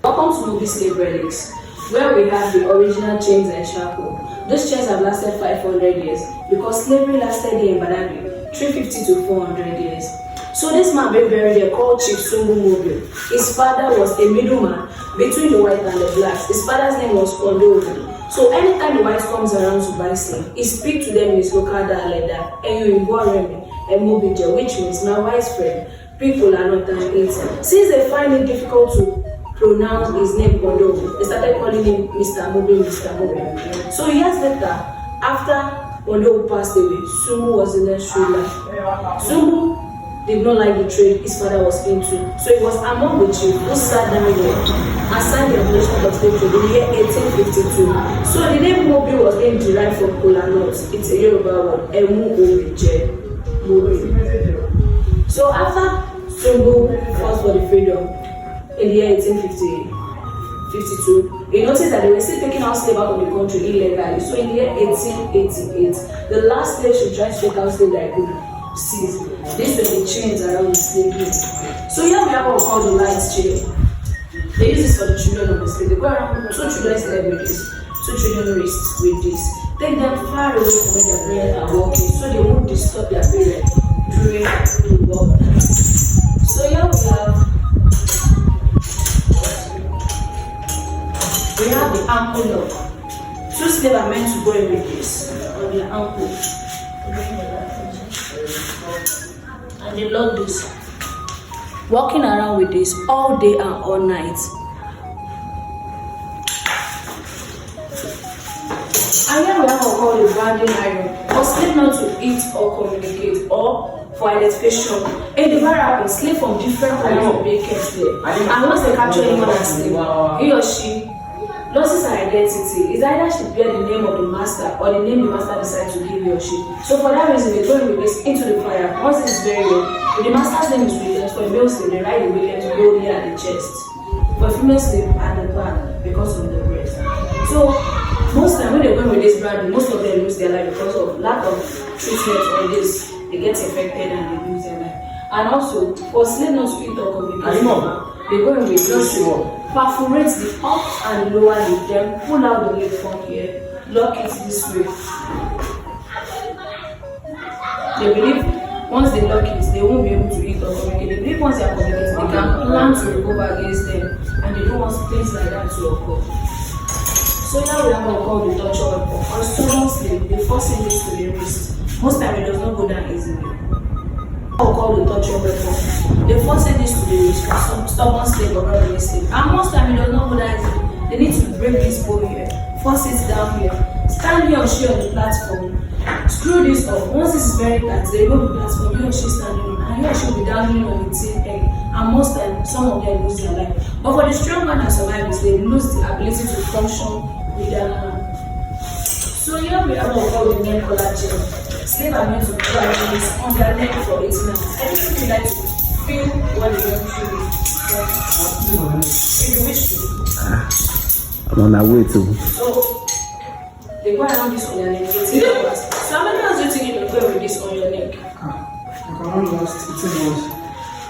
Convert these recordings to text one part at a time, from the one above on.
Welcome to Movie Slave Relics, where we have the original chains and shackle. These chains have lasted 500 years because slavery lasted here in Badagry 350 to 400 years. So this man being buried there called Chief Sungu Mobile. His father was a middleman between the white and the blacks. His father's name was untold. So anytime the white comes around to buy slave, he speaks to them in his local dialect that Mobile, which means my wife's friend. People are not that easy. Since they find it difficult to pronounce his name Ondo, they started calling him Mr. Mobile, Mr. Mobile. So years later, after Ondo passed away, Sungu was the next ruler. Sungu did not like the trade his father was into, so he was among the chiefs who sat down there and signed the abolition of slave trade in the year 1852. So the name Mobile was being derived from Kola Nut. It's a Yoruba word, Emu-O-B-J, Mobile. So after Sungu fought for the freedom in the year 1852, he noticed that they were still taking out slaves out of the country illegally. So in the year 1888, the last slave she tried to take out slaves that I could seize. These were the chains around the slave. So here we have what we call the light chain. They use this for the children of the slave. They go around 2 children's head with this, 2 children's wrists with this. Take them far away from where their parents are walking so they won't disturb their parents during the walk. So here we have the ankle lock. 2 slaves are meant to go in with this on their ankle. And they lock this. Walking around with this all day and all night. And here we have what we call the branding iron. For slave not to eat or communicate or for identification. In the barrack, slave from different kinds of being kept there. And once they capture anyone as slave, he or she loses her identity. It's either she bear the name of the master or the name the master decides to give he or she. So for that reason, they throw the this into the fire. Once it's very low, if the master's name is Williams, for a male slave, they write the Williams boldly at the chest. For a female slave, at the back because of the breast. So most time when they go with this brand, most of them lose their life because of lack of treatment on this. They get infected and they lose their life. And also, for slave not to eat or communicate, they go with just perforate the up and lower lip, then pull out the lip from here, lock it this way. They believe once they lock it, they won't be able to eat or communicate. They believe once they are communicating, they can plan to recover against them, and they don't want things like that to occur. So now we have what we call the torture weapon. On stubborn slave, they force him this to the wrist. Most time it does not go down easily. What we call the torture weapon. They force this to the wrist for some stubborn slave or not really slave. And most time it does not go down easily. They need to break this bone here, force it down here, stand here or she on the platform, screw this off. Once this is very tight, they go to the platform, he or she standing on, and he or she will be dangling on the thin egg. And most times, some of them lose their life. But for the strong man that survives, they lose the ability to function with their hand. So here we have what we call the neck collar chain. Slaves are meant to try this on their neck for 18 hours. I think you like to feel what they went through. If you wish to. I'm on my way to. So they go around this on their neck 18 hours. So how many hours do you think you can go with this on your neck? I can only last 18 hours.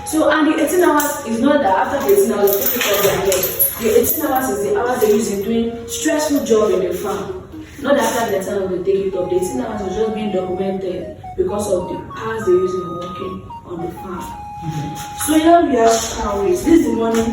So and the 18 hours is not that after the 18 hours they take off their neck. The 18 hours is the hours they use in doing stressful job in the farm. Not that after the time they take it off. The 18 hours is just being documented because of the hours they use in working on the farm. So here we have cowries. This is the money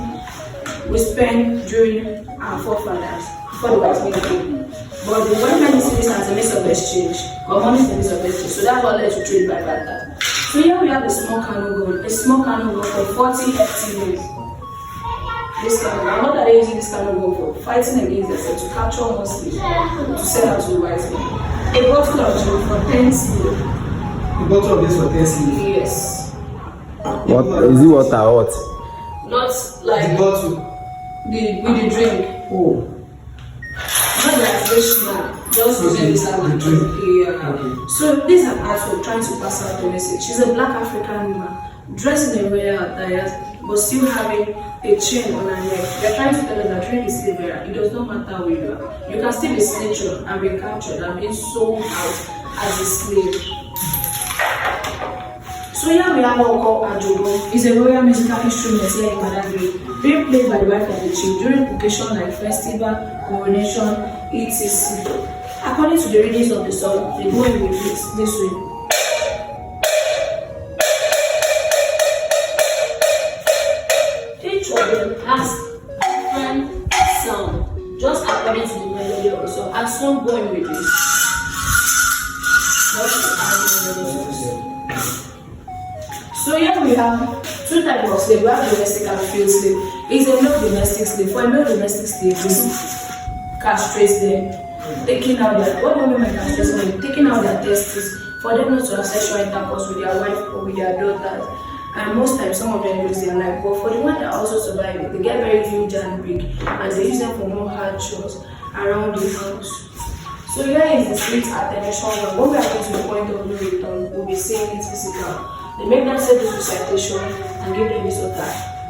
we spend during our forefathers before the white men came. But the white men see this as a means of exchange, or money is a means of exchange. So that's what led to trade by barter. So here we have a small canoe gun. A small canoe gun for 40 FTUs. This canoe gun. What are they using this canoe gun for? Fighting against themselves to capture one slave to sell out to the white men. A bottle of gin for 10 cedis. A bottle of this for 10 cedis? Yes. What is it? Water or what? Not like the bottle. With the drink. Oh. Not like this now. Just using this as a drink. Yeah. Okay. So these are artwork trying to pass out the message. She's a black African woman, dressed in a royal attire, but still having a chain on her neck. They're trying to tell us that during the slave era, it does not matter where you are. You can still be snatched and be captured and being sold out as a slave. So here we have what we call Ajogo. It's a royal musical instrument here in Badagry, being played by the wife and the chief during occasions like festival, coronation, etc. According to the readings of the song, they go in with this way. Each of them has different sound, just according to the melody of the song, and some go in with this. So here we have two types of slave. We have domestic and field slave. It's a male domestic slave. For a male domestic slave, we castrate them, taking out their taking out their testes for them not to have sexual intercourse with their wife or with their daughters. And most times some of them lose their life. But for the ones that also survive it, they get very huge and big, and they use them for more hard chores around the house. So here is the strict attention one. When we are going to the point of no return, we'll be saying it's physical. They make them say this recitation and give them this water.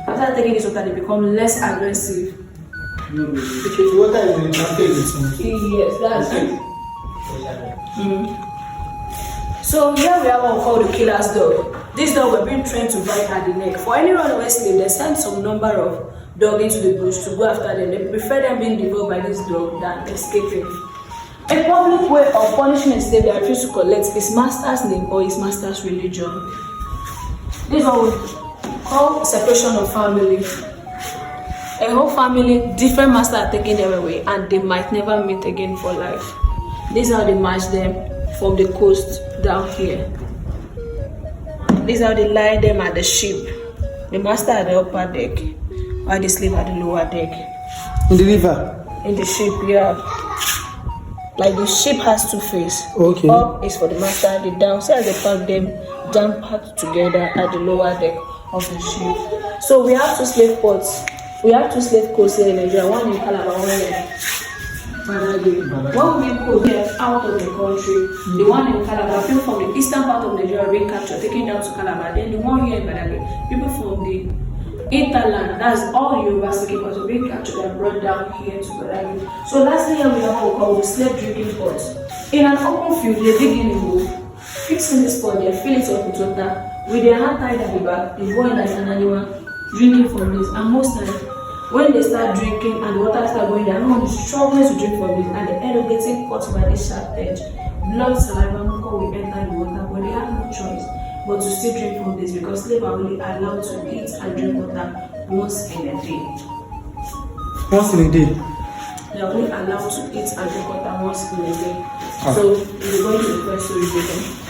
After taking this water, they become less aggressive. Because water is in the Yes, that's it. So here we have what we call the killer's dog. This dog were being trained to bite at the neck. For any runaway slave, they send some number of dogs into the bush to go after them. They prefer them being devoured by this dog than escaping. A public way of punishing a slave that refuse to collect his master's name or his master's religion. This is what we call separation of family. A whole family, different masters are taking them away, and they might never meet again for life. This is how they match them from the coast down here. This is how they lie them at the ship. The master at the upper deck, while the slave at the lower deck. In the river? In the ship, yeah. Like the ship has two faces. Okay. Up is for the master, the downside they pack them down packed together at the lower deck of the ship. So we have two slave ports. We have two slave coasts here in Nigeria, one in Calabar, one in Badagry. When we go here out of the country, the one in Calabar, people from the eastern part of Nigeria being captured, taken down to Calabar. Then the one here in Badagry, people from the interland, that's all the university keepers were being captured and brought down here to Badagry. So lastly here we have what we call the slave drinking pots. In an open field, they dig in a hole, fixing this pot, they fill it up with water. With their hand tied at the back, they go in like an animal, drinking from this. And most times, when they start drinking and the water start going, they are not struggling to drink from this, and the end of getting caught by this sharp edge. Blood, saliva, mucus will enter the water, but they have no choice but to still drink from this, because slaves are only allowed to eat and drink water once in a day. Once in a day? They are only allowed to eat and drink water once in a day. So, we're going to the first story with them.